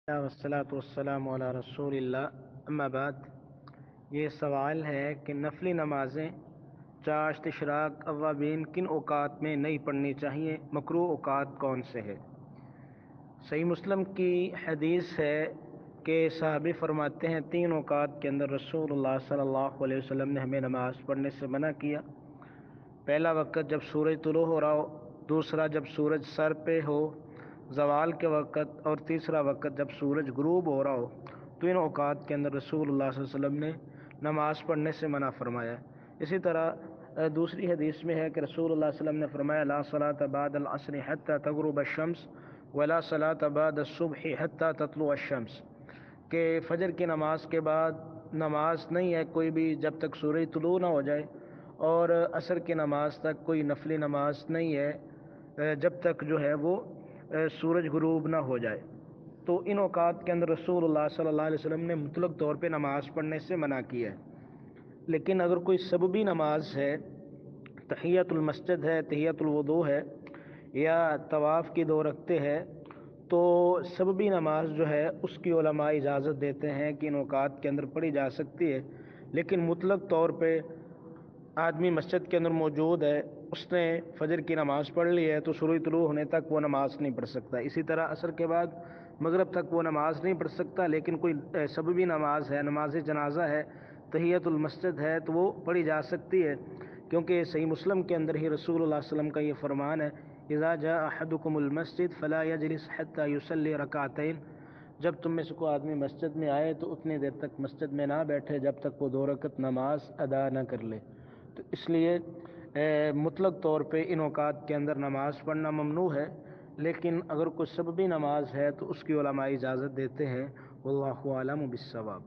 والصلاة والسلام علی رسول اللہ اما بعد۔ یہ سوال ہے کہ نفلی نمازیں چاشت اشراق اوابین کن اوقات میں نہیں پڑھنی چاہیے، مکروہ اوقات کون سے ہے؟ صحیح مسلم کی حدیث ہے کہ صحابی فرماتے ہیں 3 اوقات کے اندر رسول اللہ صلی اللہ علیہ وسلم نے ہمیں نماز پڑھنے سے منع کیا۔ پہلا وقت جب سورج طلوع ہو رہا ہو، دوسرا جب سورج سر پہ ہو زوال کے وقت، اور تیسرا وقت جب سورج غروب ہو رہا ہو۔ تو ان اوقات کے اندر رسول اللہ صلی اللہ علیہ وسلم نے نماز پڑھنے سے منع فرمایا۔ اسی طرح دوسری حدیث میں ہے کہ رسول اللہ صلی اللہ علیہ وسلم نے فرمایا لا صلاۃ بعد العصر حتی تغرب الشمس ولا صلاۃ بعد الصبح حتی تطلع الشمس، کہ فجر کی نماز کے بعد نماز نہیں ہے کوئی بھی جب تک سورج طلوع نہ ہو جائے، اور عصر کی نماز تک کوئی نفلی نماز نہیں ہے جب تک جو ہے وہ سورج غروب نہ ہو جائے۔ تو ان اوقات کے اندر رسول اللہ صلی اللہ علیہ وسلم نے مطلق طور پہ نماز پڑھنے سے منع کیا ہے۔ لیکن اگر کوئی سببی نماز ہے، تحیۃ المسجد ہے، تحیۃ الوضو ہے، یا طواف کی 2 رکعتیں ہے، تو سببی نماز جو ہے اس کی علماء اجازت دیتے ہیں کہ ان اوقات کے اندر پڑھی جا سکتی ہے۔ لیکن مطلق طور پہ آدمی مسجد کے اندر موجود ہے، اس نے فجر کی نماز پڑھ لی ہے، تو سورج طلوع ہونے تک وہ نماز نہیں پڑھ سکتا۔ اسی طرح عصر کے بعد مغرب تک وہ نماز نہیں پڑھ سکتا، لیکن کوئی سببی نماز ہے، نماز جنازہ ہے، تحیۃ المسجد ہے، تو وہ پڑھی جا سکتی ہے، کیونکہ صحیح مسلم کے اندر ہی رسول اللہ صلی اللہ علیہ وسلم کا یہ فرمان ہے اذا جاء احدکم المسجد فلا یجلس حتی یصلی رکعتین، جب تم میں سے کوئی آدمی مسجد میں آئے تو اتنی دیر تک مسجد میں نہ بیٹھے جب تک وہ 2 رکعت نماز ادا نہ کر لے۔ تو اس لیے مطلق طور پہ ان اوقات کے اندر نماز پڑھنا ممنوع ہے، لیکن اگر کوئی سببی نماز ہے تو اس کی علماء اجازت دیتے ہیں۔ واللہ اعلم بالصواب۔